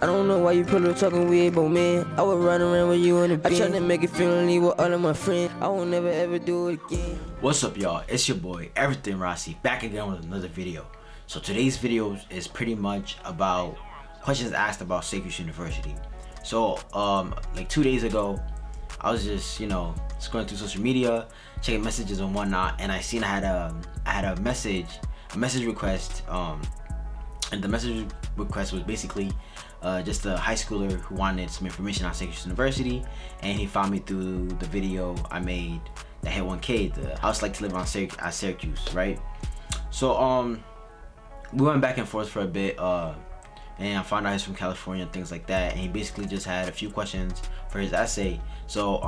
I don't know why you put up talking weird, but man, I was running around with you in the bin. I tried to make it feel lonely with all of my friends. I won't never ever do it again. What's up, y'all? It's your boy Everything Rossi, back again with another video. So today's video is pretty much about questions asked about Syracuse University. So like 2 days ago, I was just scrolling through social media, checking messages and whatnot, and I seen I had a message request, and the message request was basically just a high schooler who wanted some information on Syracuse University, and he found me through the video I made that hit 1K, the how it's like to live at Syracuse, right? So we went back and forth for a bit, and I found out he's from California and things like that, and he basically just had a few questions for his essay. So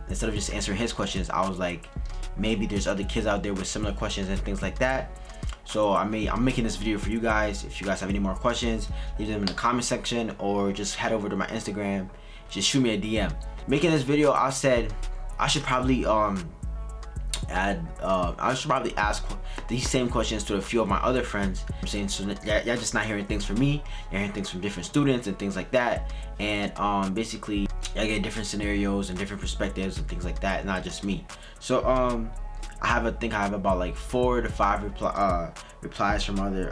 instead of just answering his questions, I was like, maybe there's other kids out there with similar questions and things like that. So I'm making this video for you guys. If you guys have any more questions, leave them in the comment section, or just head over to my Instagram, just shoot me a DM. Making this video, I said I should probably ask these same questions to a few of my other friends. I'm saying, so y'all just not hearing things from me, you're hearing things from different students and things like that, and basically y'all get different scenarios and different perspectives and things like that, not just me. So I think I have about like 4 to 5 replies from other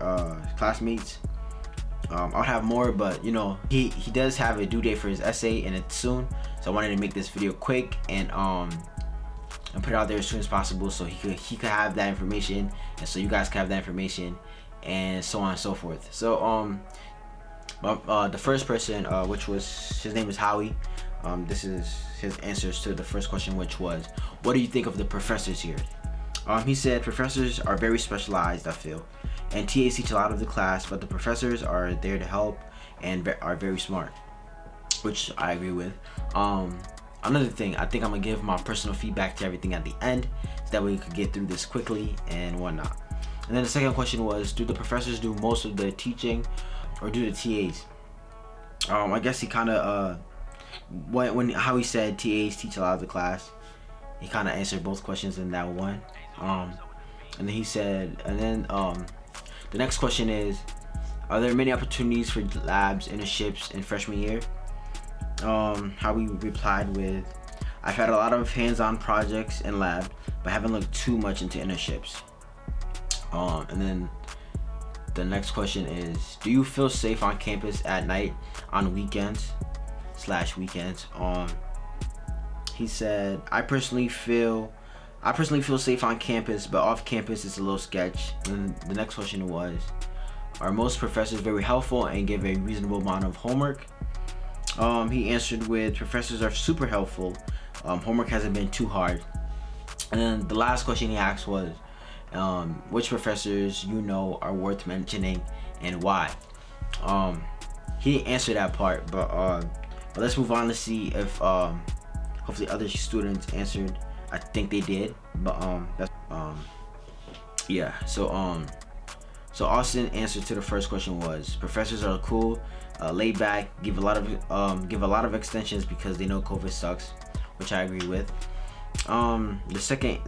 classmates. I'll have more, but he does have a due date for his essay, and it's soon, so I wanted to make this video quick and put it out there as soon as possible, so he could have that information, and so you guys can have that information, and so on and so forth. So the first person, which was, his name is Howie, this is his answers to the first question, which was, what do you think of the professors here? He said, professors are very specialized, I feel, and TAs teach a lot of the class, but the professors are there to help and are very smart, which I agree with. Another thing, I think I'm gonna give my personal feedback to everything at the end, so that way we could get through this quickly and whatnot. And then the second question was, do the professors do most of the teaching, or do the TAs? I guess he kind of how he said TAs teach a lot of the class, he kind of answered both questions in that one. And then he said, the next question is, are there many opportunities for labs, internships in freshman year? Howie replied with, I've had a lot of hands-on projects in lab, but haven't looked too much into internships. And then the next question is, do you feel safe on campus at night, on weekends? He said, I personally feel safe on campus, but off campus it's a little sketch. And the next question was, are most professors very helpful and give a reasonable amount of homework? He answered with, professors are super helpful. Homework hasn't been too hard. And then the last question he asked was, which professors are worth mentioning and why? He didn't answer that part, but let's move on to see if hopefully other students answered. I think they did, but yeah. So Austin answer to the first question was, professors are cool, laid back, give a lot of extensions because they know COVID sucks, which I agree with. The second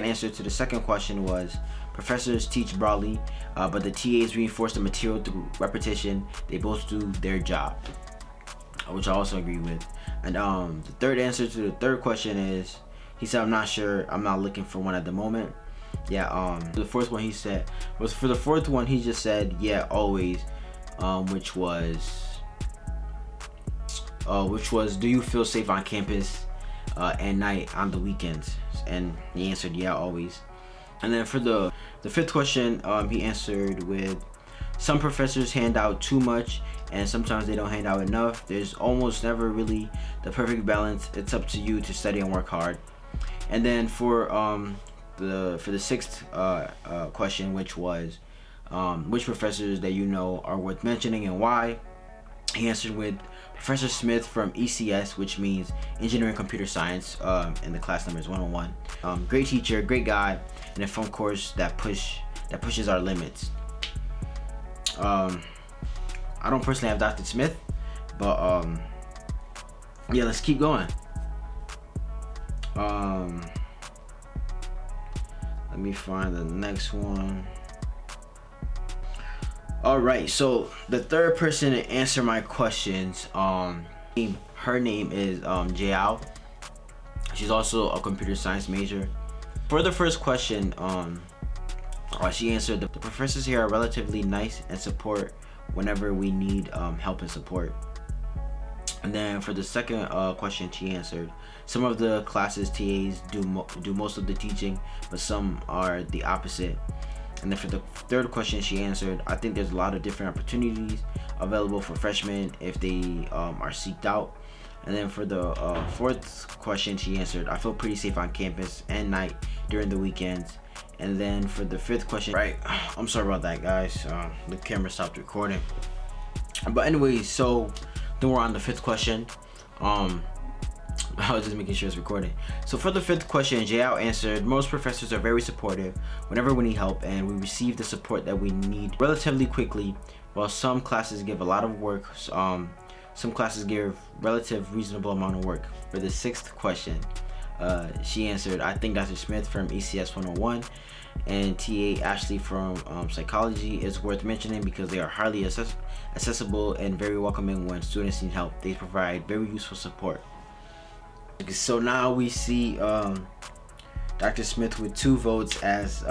answer to the second question was, professors teach broadly, but the TAs reinforce the material through repetition. They both do their job, which I also agree with. And the third answer to the third question is, he said, I'm not sure, I'm not looking for one at the moment. Yeah. The fourth one he said was, for the fourth one he just said, yeah, always, which was do you feel safe on campus at night on the weekends? And he answered, yeah, always. And then for the fifth question, he answered with, some professors hand out too much and sometimes they don't hand out enough. There's almost never really the perfect balance. It's up to you to study and work hard. And then for the sixth question, which was, which professors that are worth mentioning and why, he answered with, Professor Smith from ECS, which means Engineering Computer Science, and the class number is 101. Great teacher, great guy, and a fun course that pushes our limits. I don't personally have Dr. Smith, but yeah, let's keep going. Let me find the next one. All right, so the third person to answer my questions, her name is Jiao. She's also a computer science major. For the first question, she answered, the professors here are relatively nice and support whenever we need help and support. And then for the second question, she answered, some of the classes TAs do most of the teaching, but some are the opposite. And then for the third question, she answered, I think there's a lot of different opportunities available for freshmen if they are seeked out. And then for the fourth question, she answered, I feel pretty safe on campus and night during the weekends. And then for the fifth question, right, I'm sorry about that, guys. The camera stopped recording. But anyways, so then we're on the fifth question. I was just making sure it's recording. So for the fifth question, Jiao answered, most professors are very supportive whenever we need help, and we receive the support that we need relatively quickly. While some classes give a lot of work, some classes give relative reasonable amount of work. For the sixth question, she answered, I think Dr. Smith from ECS 101 and TA Ashley from psychology is worth mentioning because they are highly accessible and very welcoming when students need help. They provide very useful support. So now we see Dr. Smith with 2 votes as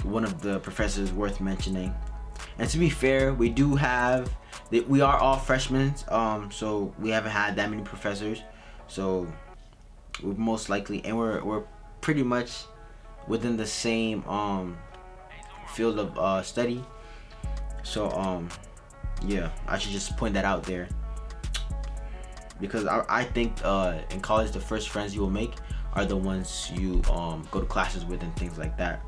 one of the professors worth mentioning. And to be fair, we are all freshmen, so we haven't had that many professors. So we're most likely, and we're pretty much within the same field of study. So yeah, I should just point that out there. Because I think in college, the first friends you will make are the ones you go to classes with and things like that.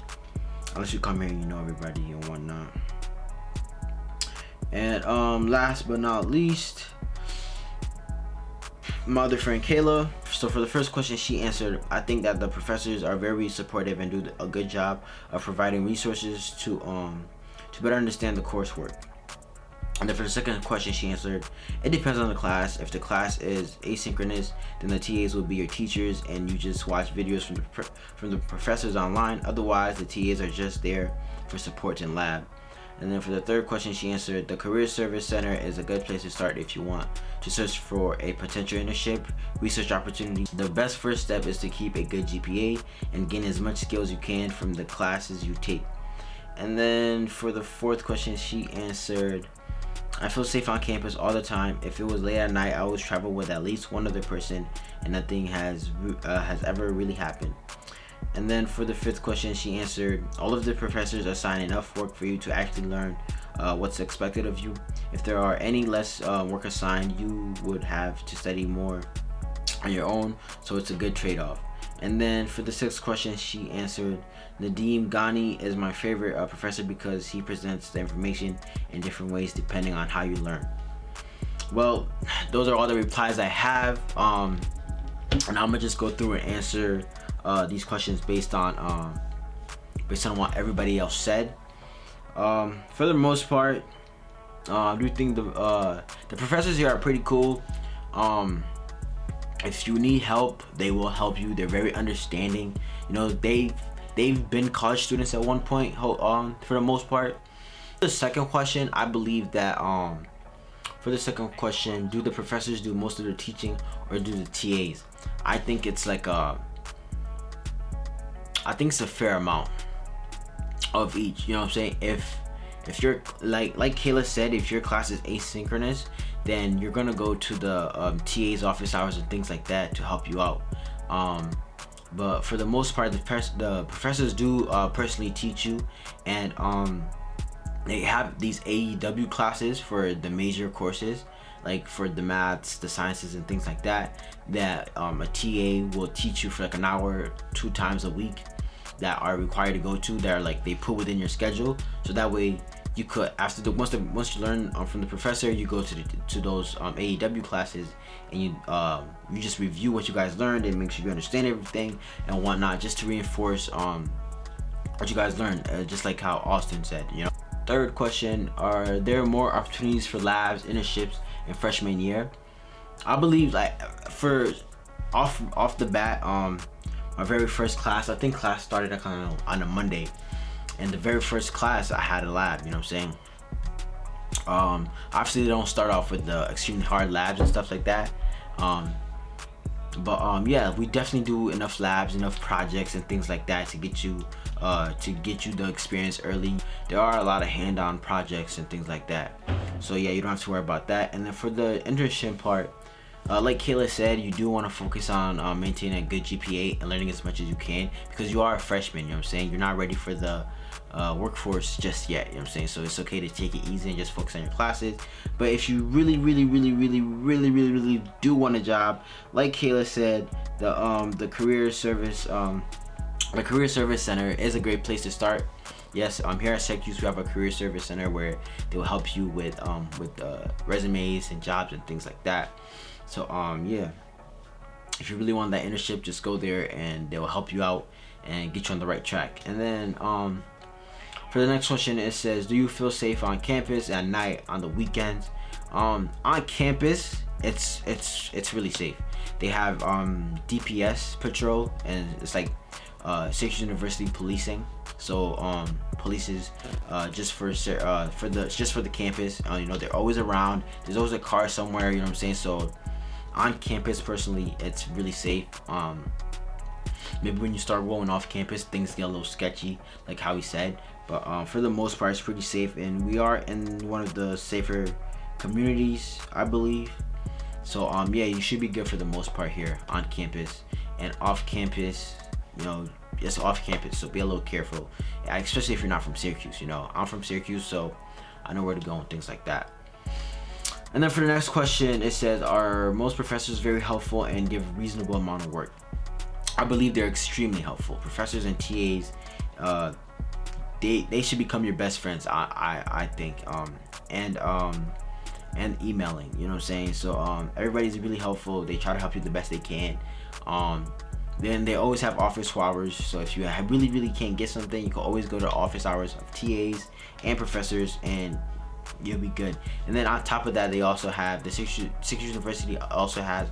Unless you come here and you know everybody and whatnot. And last but not least, my other friend Kayla. So for the first question, she answered, I think that the professors are very supportive and do a good job of providing resources to better understand the coursework. And then for the second question, she answered, it depends on the class. If the class is asynchronous, then the TAs will be your teachers and you just watch videos from the professors online. Otherwise, the TAs are just there for support in lab. And then for the third question, she answered, the Career Service Center is a good place to start if you want to search for a potential internship, research opportunity. The best first step is to keep a good GPA and gain as much skills you can from the classes you take. And then for the fourth question, she answered, I feel safe on campus all the time. If it was late at night, I always travel with at least one other person and nothing has ever really happened. And then for the fifth question, she answered, all of the professors assign enough work for you to actually learn what's expected of you. If there are any less work assigned, you would have to study more on your own, so it's a good trade-off. And then for the sixth question, she answered, Nadeem Ghani is my favorite professor because he presents the information in different ways depending on how you learn. Well, those are all the replies I have, and I'm gonna just go through and answer these questions based on what everybody else said. For the most part, I do think the professors here are pretty cool. If you need help, they will help you. They're very understanding. You know, they've been college students at one point, for the most part. The second question, I believe that for the second question, do the professors do most of the teaching or do the TAs? I think it's like I think it's a fair amount of each. You know what I'm saying? If you're like Kayla said, if your class is asynchronous, then you're gonna go to the TA's office hours and things like that to help you out. But for the most part, the professors do personally teach you, and they have these AEW classes for the major courses, like for the maths, the sciences, and things like that. That a TA will teach you for like an hour 2 times a week, that are required to go to, that are like they put within your schedule, so that way you could once you learn from the professor, you go to those AEW classes and you just review what you guys learned and make sure you understand everything and whatnot, just to reinforce what you guys learned, just like how Austin said, you know. Third question, are there more opportunities for labs, internships in freshman year? I believe, like, for off the bat, my very first class, I think class started on a Monday, and the very first class I had a lab, you know what I'm saying? Obviously they don't start off with the extremely hard labs and stuff like that, but yeah, we definitely do enough labs, enough projects and things like that to get you the experience early. There are a lot of hand-on projects and things like that, so yeah, you don't have to worry about that. And then for the internship part, like Kayla said, you do want to focus on maintaining a good GPA and learning as much as you can, because you are a freshman, you know what I'm saying? You're not ready for the workforce just yet, you know what I'm saying? So it's okay to take it easy and just focus on your classes. But if you really do want a job, like Kayla said, the career service center is a great place to start. Yes, here at Syracuse we have a career service center where they will help you with resumes and jobs and things like that. So yeah, if you really want that internship, just go there and they will help you out and get you on the right track. And then for the next question, it says, do you feel safe on campus at night, on the weekends? On campus, it's really safe. They have DPS patrol, and it's like Syracuse University policing. So polices just for the campus. You know, they're always around. There's always a car somewhere, you know what I'm saying? So on campus, personally, it's really safe. Maybe when you start rolling off campus, things get a little sketchy, like how he said, but for the most part, it's pretty safe, and we are in one of the safer communities, I believe. So yeah, you should be good for the most part here on campus. And off campus, you know, it's off campus, so be a little careful, especially if you're not from Syracuse. You know, I'm from Syracuse, so I know where to go and things like that. And then for the next question, it says, are most professors very helpful and give a reasonable amount of work? I believe they're extremely helpful. Professors and TAs, they should become your best friends, I think. And emailing, you know what I'm saying? So everybody's really helpful. They try to help you the best they can. Then they always have office hours, so if you really can't get something, you can always go to office hours of TAs and professors, and you'll be good. And then on top of that, they also have the Syracuse University also has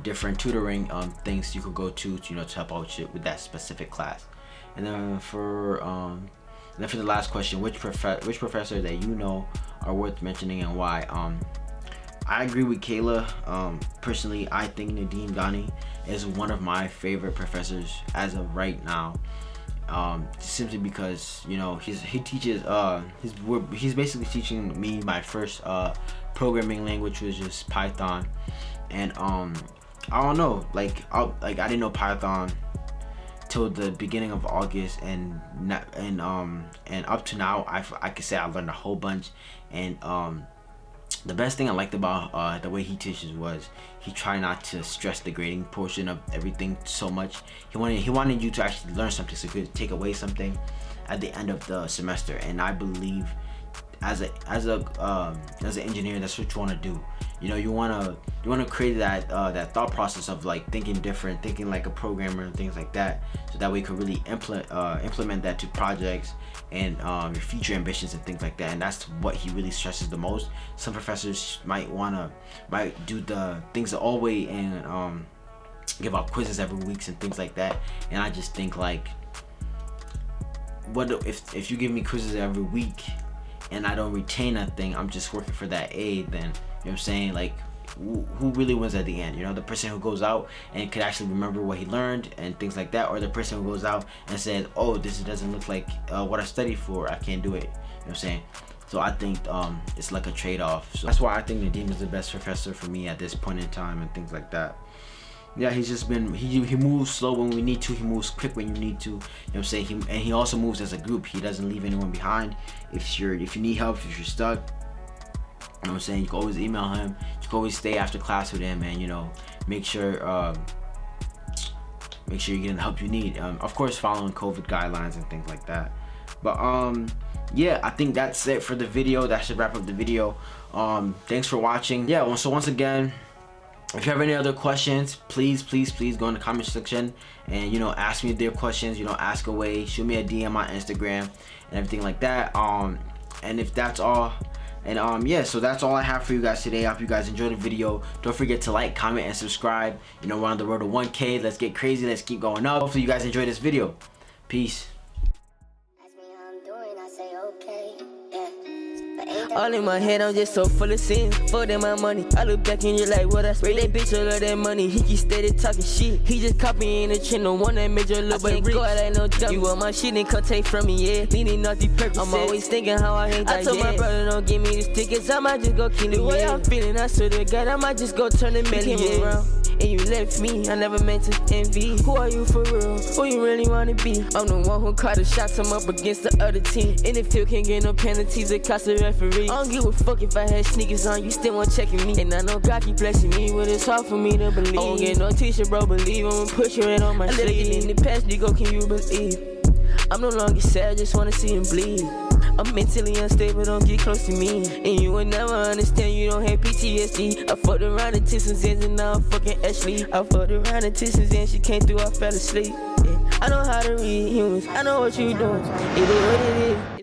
different tutoring things you could go to, you know, to help out with that specific class. And then for the last question, which professor that you know are worth mentioning and why? I agree with Kayla. Personally, I think Nadim Ghani is one of my favorite professors as of right now. Simply because, you know, he teaches he's basically teaching me my first programming language, which is Python. And I don't know, like I didn't know Python till the beginning of August, and up to now I could say I learned a whole bunch. And the best thing I liked about the way he teaches was he tried not to stress the grading portion of everything so much. He wanted you to actually learn something, so you could take away something at the end of the semester. And I believe as an engineer, that's what you want to do. You know, you want to create that thought process of like thinking different, thinking like a programmer and things like that, so that way you can really implement that to projects and your future ambitions and things like that. And that's what he really stresses the most. Some professors might do the things the old way and give out quizzes every week and things like that. And I just think, like, what if you give me quizzes every week and I don't retain that thing, I'm just working for that A, then, you know what I'm saying, like, who really wins at the end? You know, the person who goes out and could actually remember what he learned and things like that, or the person who goes out and says, oh, this doesn't look like what I studied for, I can't do it, you know what I'm saying? So I think it's like a trade-off. So that's why I think Nadim is the best professor for me at this point in time and things like that. Yeah, he's just been, he moves slow when we need to, he moves quick when you need to, you know what I'm saying? And he also moves as a group. He doesn't leave anyone behind. If you need help, if you're stuck, you know what I'm saying, you can always email him. You can always stay after class with him, and, you know, make sure you're getting the help you need. Of course, following COVID guidelines and things like that. But yeah, I think that's it for the video. That should wrap up the video. Thanks for watching. Yeah, so once again, if you have any other questions, please go in the comment section and, you know, ask me their questions. You know, ask away, shoot me a DM on Instagram and everything like that. And if that's all, and yeah, so that's all I have for you guys today. I hope you guys enjoyed the video. Don't forget to like, comment, and subscribe. You know, we're on the road to 1K. Let's get crazy. Let's keep going up. Hopefully you guys enjoyed this video. Peace. All in my head, I'm just so full of sin. Fuck that my money. I look back and you're like, what I spent. That bitch all of that money. He keep steady talking shit. He just copying the trend. The one that made your little boy rich. Go out like no dummy. You want my shit and come take from me, yeah. Leaning off the purpose. I'm always thinking how I hate that. I told my brother don't give me the tickets. I might just go kill the way I'm feeling. I swear to God, I might just go turn the Milli around. And you left me, I never meant to envy. Who are you for real? Who you really wanna be? I'm the one who caught the shots, I'm up against the other team. In the field, can't get no penalties, it cost the referee. I don't give a fuck if I had sneakers on, you still want checking me. And I know God keep blessing me, but it's hard for me to believe. I won't get no t-shirt, bro, believe I'ma put your head on my sleeve. I let it get in the past, go, can you believe? I'm no longer sad, I just wanna see him bleed. I'm mentally unstable, don't get close to me. And you will never understand, you don't have PTSD. I fucked around and took some Zans and now I'm fucking Ashley. I fucked around and took some Zans, she came through, I fell asleep. Yeah. I know how to read humans, I know what you doing. It is what it is.